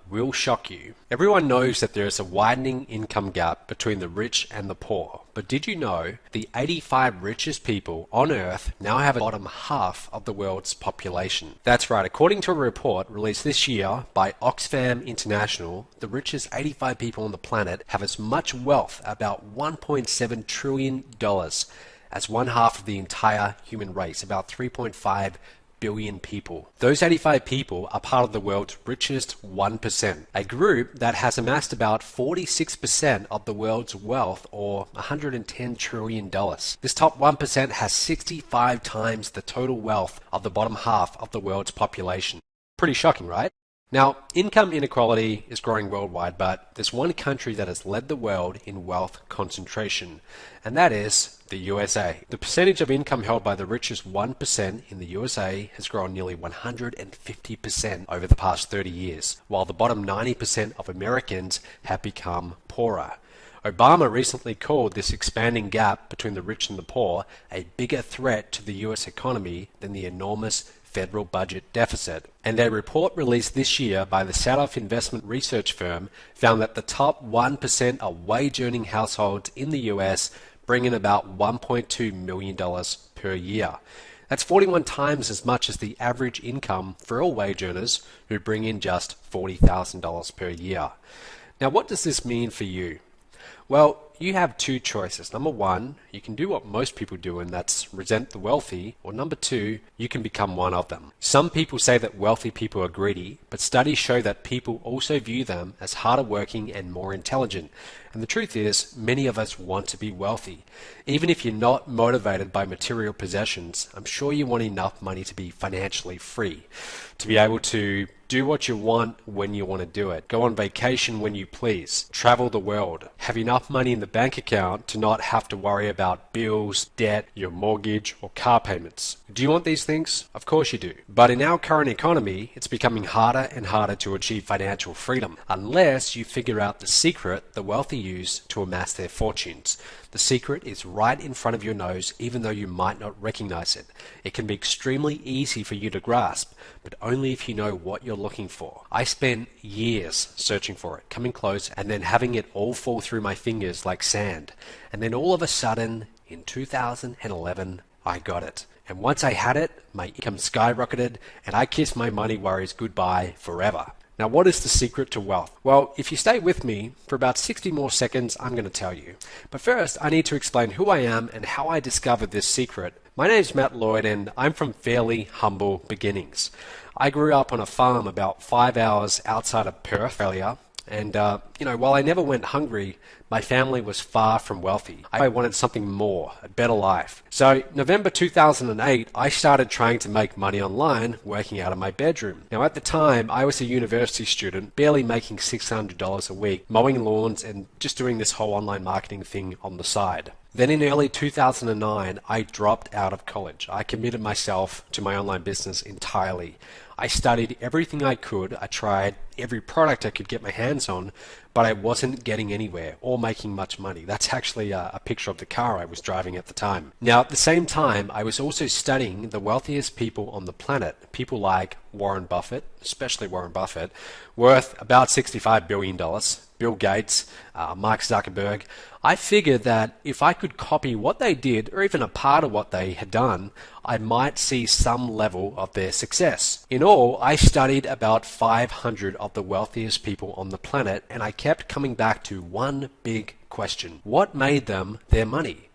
will shock you. Everyone knows that there is a widening income gap between the rich and the poor. But did you know the 85 richest people on Earth now have the bottom half of the world's population? That's right, according to a report released this year by Oxfam International, the richest 85 people on the planet have as much wealth, about $1.7 trillion, as one half of the entire human race, about 3.5 billion people. Those 85 people are part of the world's richest 1%, a group that has amassed about 46% of the world's wealth, or $110 trillion. This top 1% has 65 times the total wealth of the bottom half of the world's population. Pretty shocking, right? Now, income inequality is growing worldwide, but there's one country that has led the world in wealth concentration, and that is the USA. The percentage of income held by the richest 1% in the USA has grown nearly 150% over the past 30 years, while the bottom 90% of Americans have become poorer. Obama recently called this expanding gap between the rich and the poor a bigger threat to the US economy than the enormous federal budget deficit. And a report released this year by the Sadoff investment research firm found that the top 1% of wage-earning households in the US bring in about $1.2 million per year. That's 41 times as much as the average income for all wage earners, who bring in just $40,000 per year. Now, what does this mean for you? Well, you have two choices. Number one, you can do what most people do, and that's resent the wealthy, or number two, you can become one of them. Some people say that wealthy people are greedy, but studies show that people also view them as harder working and more intelligent. And the truth is, many of us want to be wealthy. Even if you're not motivated by material possessions, I'm sure you want enough money to be financially free, to be able to do what you want when you want to do it, go on vacation when you please, travel the world, have enough money in the bank account to not have to worry about bills, debt, your mortgage, or car payments. Do you want these things? Of course you do. But in our current economy, it's becoming harder and harder to achieve financial freedom, unless you figure out the secret the wealthy use to amass their fortunes. The secret is right in front of your nose, even though you might not recognize it. It can be extremely easy for you to grasp, but only if you know what you're looking for. I spent years searching for it, coming close, and then having it all fall through my fingers like sand. And then all of a sudden, in 2011, I got it. And once I had it, my income skyrocketed, and I kissed my money worries goodbye forever. Now, what is the secret to wealth? Well, if you stay with me for about 60 more seconds, I'm going to tell you. But first, I need to explain who I am and how I discovered this secret. My name is Matt Lloyd, and I'm from fairly humble beginnings. I grew up on a farm about 5 hours outside of Perth, Australia. And, while I never went hungry, my family was far from wealthy. I wanted something more, a better life. So, November 2008, I started trying to make money online, working out of my bedroom. Now, at the time, I was a university student, barely making $600 a week, mowing lawns and just doing this whole online marketing thing on the side. Then in early 2009, I dropped out of college. I committed myself to my online business entirely. I studied everything I could. I tried every product I could get my hands on, but I wasn't getting anywhere or making much money. That's actually a picture of the car I was driving at the time. Now, at the same time, I was also studying the wealthiest people on the planet, people like Warren Buffett, especially Warren Buffett, worth about $65 billion, Bill Gates, Mark Zuckerberg. I figured that if I could copy what they did, or even a part of what they had done, I might see some level of their success. In all, I studied about 500 of the wealthiest people on the planet, and I kept coming back to one big question. What made them their money?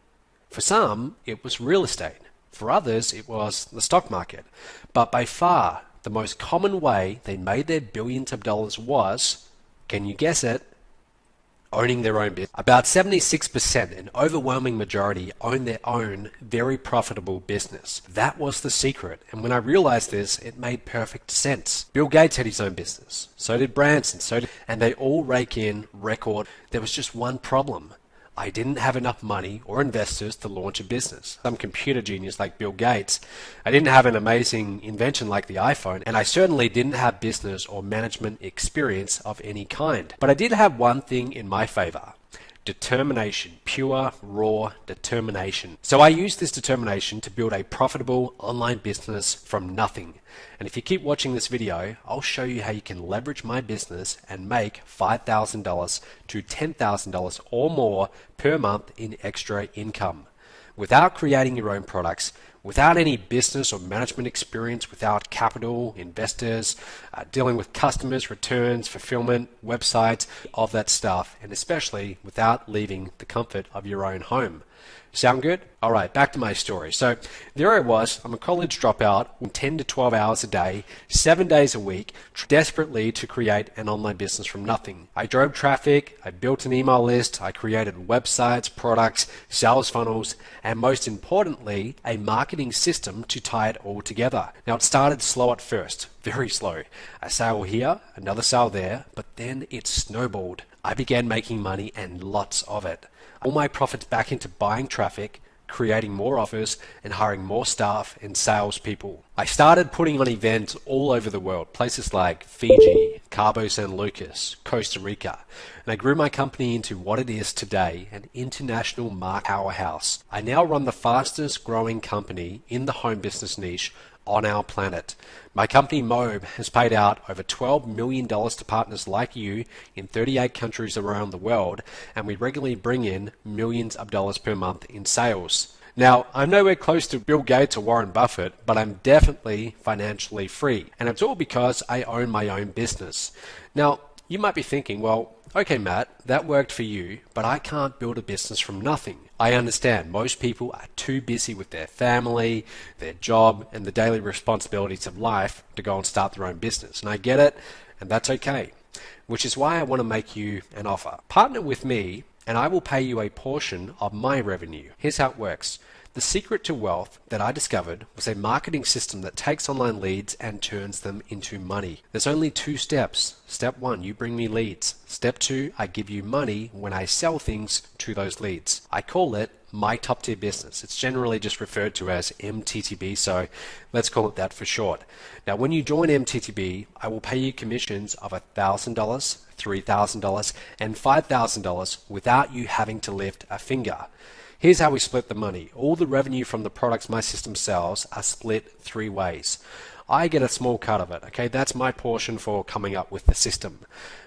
For some, it was real estate. For others, it was the stock market. But by far, the most common way they made their billions of dollars was, can you guess it? Owning their own business. About 76%, an overwhelming majority, own their own very profitable business. That was the secret, and when I realized this, it made perfect sense. Bill Gates had his own business, so did Branson, and they all rake in record. There was just one problem. I didn't have enough money or investors to launch a business. Some computer genius like Bill Gates. I didn't have an amazing invention like the iPhone, and I certainly didn't have business or management experience of any kind. But I did have one thing in my favor. Determination, pure, raw determination. So I use this determination to build a profitable online business from nothing. And if you keep watching this video, I'll show you how you can leverage my business and make $5,000 to $10,000 or more per month in extra income without creating your own products, without any business or management experience, without capital, investors, dealing with customers, returns, fulfillment, websites, all that stuff, and especially without leaving the comfort of your own home. Sound good? All right, back to my story. So there I was, I'm a college dropout, 10 to 12 hours a day, 7 days a week, desperately to create an online business from nothing. I drove traffic, I built an email list, I created websites, products, sales funnels, and most importantly, a marketing system to tie it all together. Now it started slow at first, very slow. A sale here, another sale there, but then it snowballed. I began making money and lots of it. All my profits back into buying traffic, creating more offers, and hiring more staff and salespeople. I started putting on events all over the world, places like Fiji, Cabo San Lucas, Costa Rica, and I grew my company into what it is today, an international market powerhouse. I now run the fastest growing company in the home business niche on our planet. My company MOBE has paid out over $12 million to partners like you in 38 countries around the world, and we regularly bring in millions of dollars per month in sales. Now, I'm nowhere close to Bill Gates or Warren Buffett, but I'm definitely financially free, and it's all because I own my own business. Now, you might be thinking, well, okay, Matt, that worked for you, but I can't build a business from nothing. I understand most people are too busy with their family, their job, and the daily responsibilities of life to go and start their own business. And I get it, and that's okay. Which is why I want to make you an offer. Partner with me, and I will pay you a portion of my revenue. Here's how it works. The secret to wealth that I discovered was a marketing system that takes online leads and turns them into money. There's only 2 steps. Step 1, you bring me leads. Step 2, I give you money when I sell things to those leads. I call it my top tier business. It's generally just referred to as MTTB, so let's call it that for short. Now, when you join MTTB, I will pay you commissions of $1,000, $3,000, and $5,000 without you having to lift a finger. Here's how we split the money. All the revenue from the products my system sells are split 3 ways. I get a small cut of it, okay? That's my portion for coming up with the system.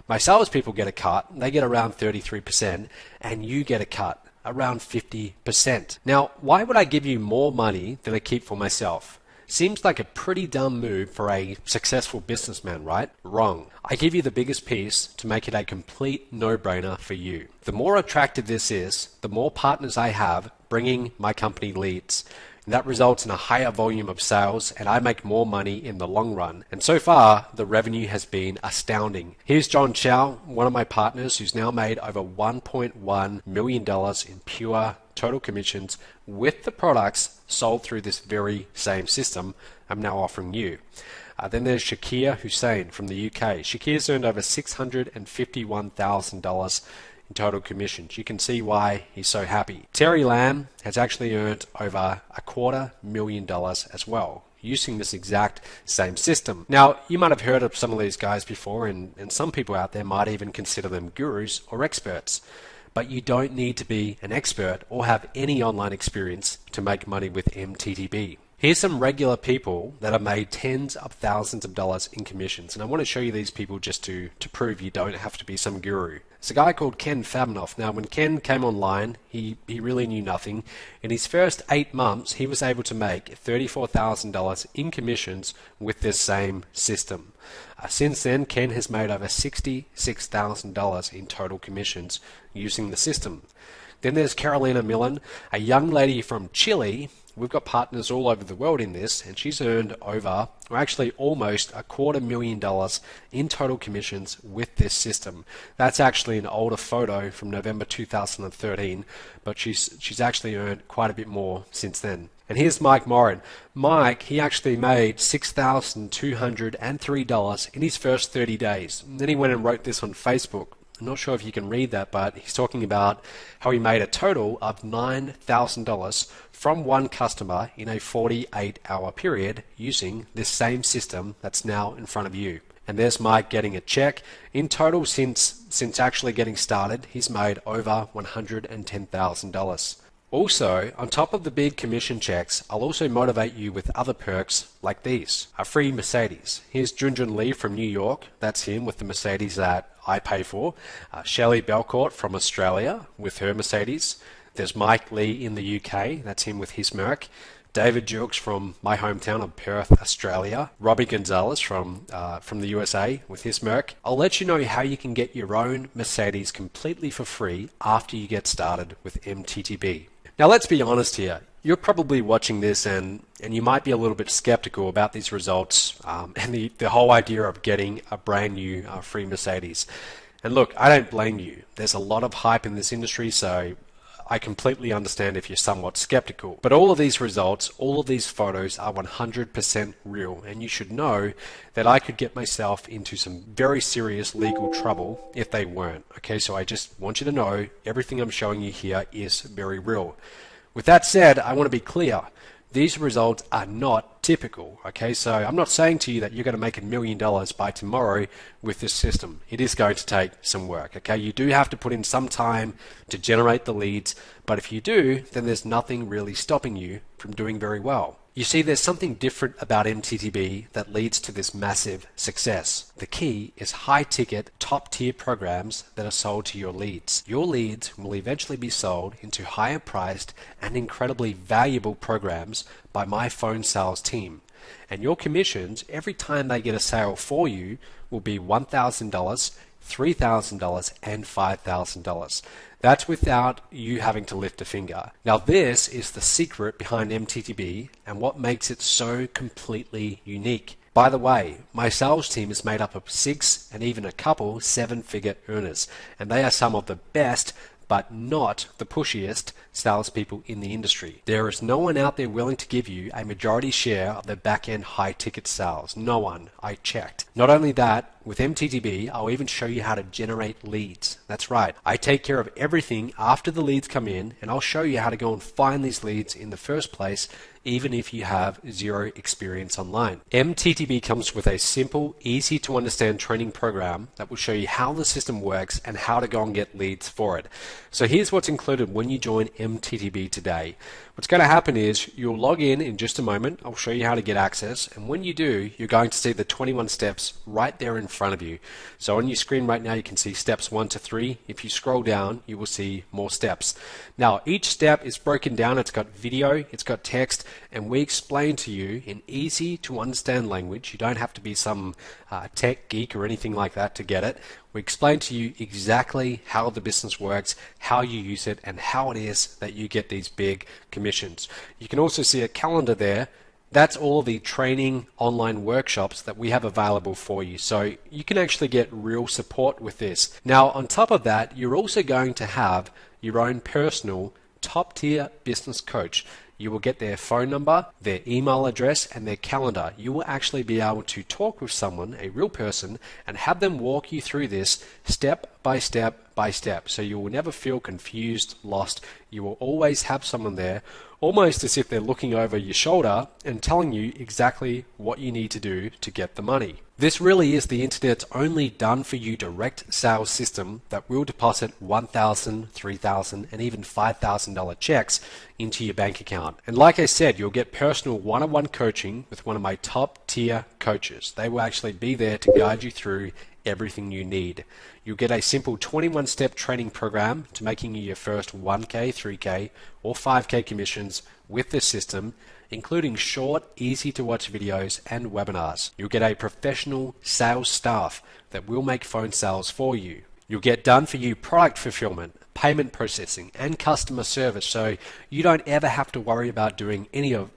My salespeople get a cut, they get around 33%, and you get a cut, around 50%. Now, why would I give you more money than I keep for myself? Seems like a pretty dumb move for a successful businessman, right? Wrong. I give you the biggest piece to make it a complete no-brainer for you. The more attractive this is, the more partners I have bringing my company leads. And that results in a higher volume of sales, and I make more money in the long run. And so far, the revenue has been astounding. Here's John Chow, one of my partners, who's now made over $1.1 million in pure total commissions with the products sold through this very same system I'm now offering you. Then there's Shakir Hussain from the UK. Shakir's earned over $651,000 in total commissions. You can see why he's so happy. Teir has actually earned over $250,000 as well, using this exact same system. Now, you might have heard of some of these guys before, and some people out there might even consider them gurus or experts. But you don't need to be an expert or have any online experience to make money with MTTB. Here's some regular people that have made tens of thousands of dollars in commissions, and I want to show you these people just to prove you don't have to be some guru. It's a guy called Ken Fabnoff. Now, when Ken came online, he really knew nothing. In his first 8 months, he was able to make $34,000 in commissions with this same system. Since then, Ken has made over $66,000 in total commissions using the system. Then there's Carolina Millen, a young lady from Chile. We've got partners all over the world in this, and she's earned over, or actually almost $250,000 in total commissions with this system. That's actually an older photo from November 2013, but she's actually earned quite a bit more since then. And here's Mike Morin. Mike, he actually made $6,203 in his first 30 days. And then he went and wrote this on Facebook. I'm not sure if you can read that, but he's talking about how he made a total of $9,000 from one customer in a 48-hour period using this same system that's now in front of you. And there's Mike getting a check. In total, since actually getting started, he's made over $110,000. Also, on top of the big commission checks, I'll also motivate you with other perks like these. A free Mercedes. Here's Junjun Lee from New York. That's him with the Mercedes that I pay for. Shelley Belcourt from Australia with her Mercedes. There's Mike Lee in the UK. That's him with his Merc. David Jukes from my hometown of Perth, Australia. Robbie Gonzalez from the USA with his Merc. I'll let you know how you can get your own Mercedes completely for free after you get started with MTTB. Now let's be honest here. You're probably watching this and you might be a little bit skeptical about these results and the whole idea of getting a brand new free Mercedes. And look, I don't blame you. There's a lot of hype in this industry, so I completely understand if you're somewhat skeptical. But all of these results, all of these photos are 100% real, and you should know that I could get myself into some very serious legal trouble if they weren't. Okay, so I just want you to know everything I'm showing you here is very real. With that said, I want to be clear. These results are not typical, okay? So I'm not saying to you that you're going to make $1 million by tomorrow with this system. It is going to take some work, okay? You do have to put in some time to generate the leads, but if you do, then there's nothing really stopping you from doing very well. You see, there's something different about MTTB that leads to this massive success. The key is high-ticket, top-tier programs that are sold to your leads. Your leads will eventually be sold into higher-priced and incredibly valuable programs by my phone sales team. And your commissions, every time they get a sale for you, will be $1,000, $3,000, and $5,000. That's without you having to lift a finger. Now this is the secret behind MTTB and what makes it so completely unique. By the way, my sales team is made up of 6 and even a couple 7-figure earners, and they are some of the best but not the pushiest salespeople in the industry. There is no one out there willing to give you a majority share of the back-end high-ticket sales. No one. I checked. Not only that, with MTTB, I'll even show you how to generate leads. That's right. I take care of everything after the leads come in, and I'll show you how to go and find these leads in the first place, even if you have zero experience online. MTTB comes with a simple, easy to understand training program that will show you how the system works and how to go and get leads for it. So here's what's included when you join MTTB today. What's going to happen is you'll log in just a moment. I'll show you how to get access, and when you do, you're going to see the 21 steps right there in front of you. So on your screen right now you can see steps 1 to 3. If you scroll down you will see more steps. Now each step is broken down. It's got video, it's got text, and we explain to you in easy to understand language. You don't have to be some tech geek or anything like that to get it. We explain to you exactly how the business works, how you use it, and how it is that you get these big commissions. You can also see a calendar there. That's all the training online workshops that we have available for you. So you can actually get real support with this. Now, on top of that, you're also going to have your own personal top-tier business coach. You will get their phone number, their email address, and their calendar. You will actually be able to talk with someone, a real person, and have them walk you through this step by step by step. So you will never feel confused, lost. You will always have someone there, almost as if they're looking over your shoulder and telling you exactly what you need to do to get the money. This really is the internet's only done-for-you direct sales system that will deposit $1,000, $3,000, and even $5,000 checks into your bank account. And like I said, you'll get personal one-on-one coaching with one of my top-tier coaches. They will actually be there to guide you through everything you need. You'll get a simple 21-step training program to making you your first 1K, 3K, or 5K commissions with this system, including short, easy-to-watch videos and webinars. You'll get a professional sales staff that will make phone sales for you. You'll get done-for-you product fulfillment, payment processing, and customer service, so you don't ever have to worry about doing any of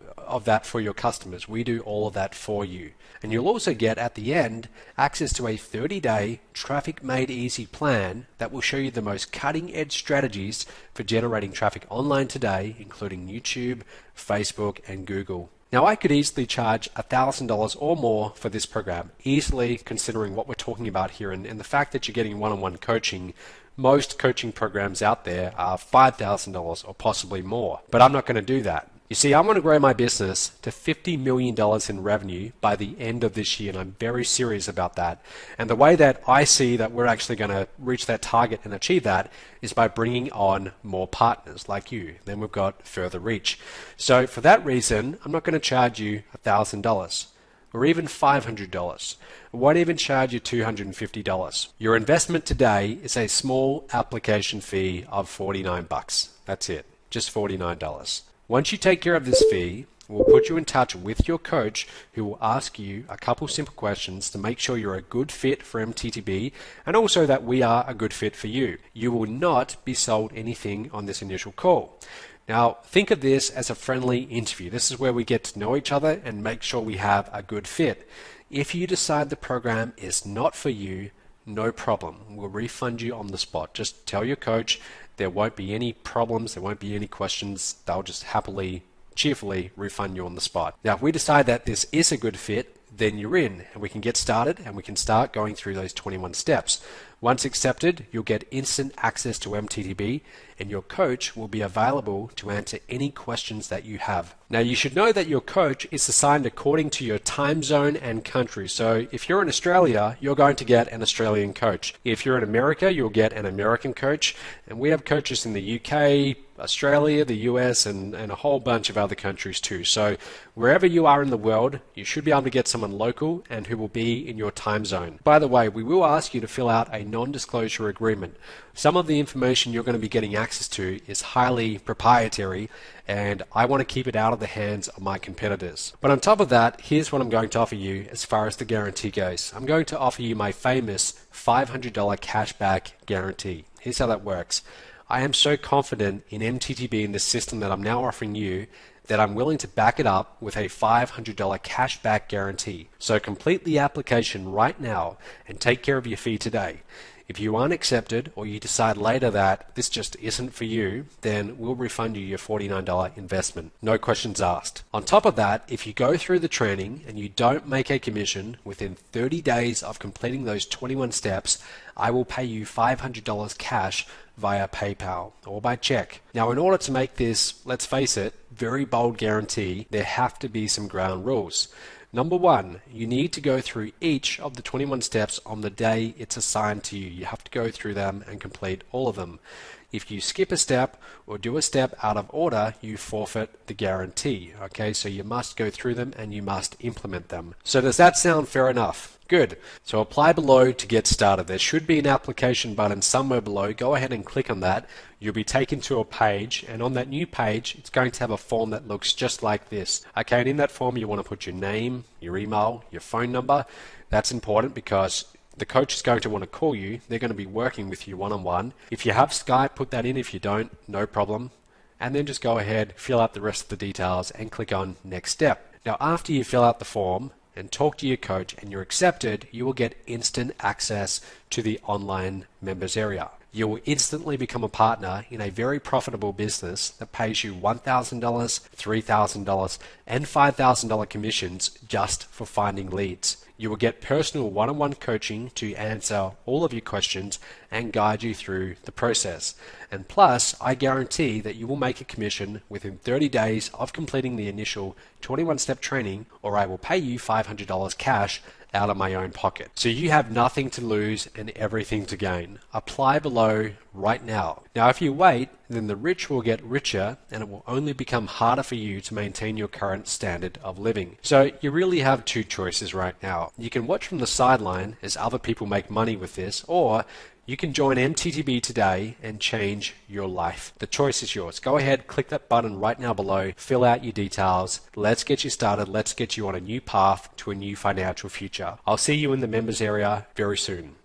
that for your customers. We do all of that for you. And you'll also get at the end access to a 30-day traffic made easy plan that will show you the most cutting edge strategies for generating traffic online today, including YouTube, Facebook, and Google. Now I could easily charge $1,000 or more for this program, easily, considering what we're talking about here and the fact that you're getting one-on-one coaching. Most coaching programs out there are $5,000 or possibly more, but I'm not going to do that. You see, I want to grow my business to $50 million in revenue by the end of this year, and I'm very serious about that. And the way that I see that we're actually going to reach that target and achieve that is by bringing on more partners like you. Then we've got further reach. So for that reason, I'm not going to charge you $1,000 or even $500. I won't even charge you $250. Your investment today is a small application fee of $49. That's it, just $49. Once you take care of this fee, we'll put you in touch with your coach who will ask you a couple simple questions to make sure you're a good fit for MTTB and also that we are a good fit for you. You will not be sold anything on this initial call. Now, think of this as a friendly interview. This is where we get to know each other and make sure we have a good fit. If you decide the program is not for you, no problem. We'll refund you on the spot. Just tell your coach there won't be any problems, there won't be any questions. They'll just happily, cheerfully refund you on the spot. Now, if we decide that this is a good fit, then you're in and we can get started and we can start going through those 21 steps. Once accepted, you'll get instant access to MTTB and your coach will be available to answer any questions that you have. Now, you should know that your coach is assigned according to your time zone and country. So if you're in Australia, you're going to get an Australian coach. If you're in America, you'll get an American coach. And we have coaches in the UK, Australia, the US, and a whole bunch of other countries too. So wherever you are in the world, you should be able to get someone local and who will be in your time zone. By the way, we will ask you to fill out a non-disclosure agreement. Some of the information you're going to be getting access to is highly proprietary and I want to keep it out of the hands of my competitors. But on top of that, here's what I'm going to offer you as far as the guarantee goes. I'm going to offer you my famous $500 cashback guarantee. Here's how that works. I am so confident in MTTB and the system that I'm now offering you that I'm willing to back it up with a $500 cashback guarantee. So complete the application right now and take care of your fee today. If you aren't accepted or you decide later that this just isn't for you, then we'll refund you your $49 investment. No questions asked. On top of that, if you go through the training and you don't make a commission within 30 days of completing those 21 steps, I will pay you $500 cash via PayPal or by check. Now, in order to make this, let's face it, very bold guarantee, there have to be some ground rules. Number one, you need to go through each of the 21 steps on the day it's assigned to you. You have to go through them and complete all of them. If you skip a step or do a step out of order, you forfeit the guarantee. Okay, so you must go through them and you must implement them. So does that sound fair enough? Good. So apply below to get started. There should be an application button somewhere below. Go ahead and click on that. You'll be taken to a page, and on that new page, it's going to have a form that looks just like this. Okay, and in that form, you want to put your name, your email, your phone number. That's important because the coach is going to want to call you. They're going to be working with you one-on-one. If you have Skype, put that in. If you don't, no problem. And then just go ahead, fill out the rest of the details, and click on Next Step. Now, after you fill out the form and talk to your coach and you're accepted, you will get instant access to the online members area. You will instantly become a partner in a very profitable business that pays you $1,000, $3,000, and $5,000 commissions just for finding leads. You will get personal one-on-one coaching to answer all of your questions and guide you through the process. And plus, I guarantee that you will make a commission within 30 days of completing the initial 21-step training, or I will pay you $500 cash out of my own pocket. So you have nothing to lose and everything to gain. Apply below right now. Now, if you wait, then the rich will get richer and it will only become harder for you to maintain your current standard of living. So you really have two choices right now. You can watch from the sideline as other people make money with this, or you can join MTTB today and change your life. The choice is yours. Go ahead, click that button right now below, fill out your details. Let's get you started. Let's get you on a new path to a new financial future. I'll see you in the members area very soon.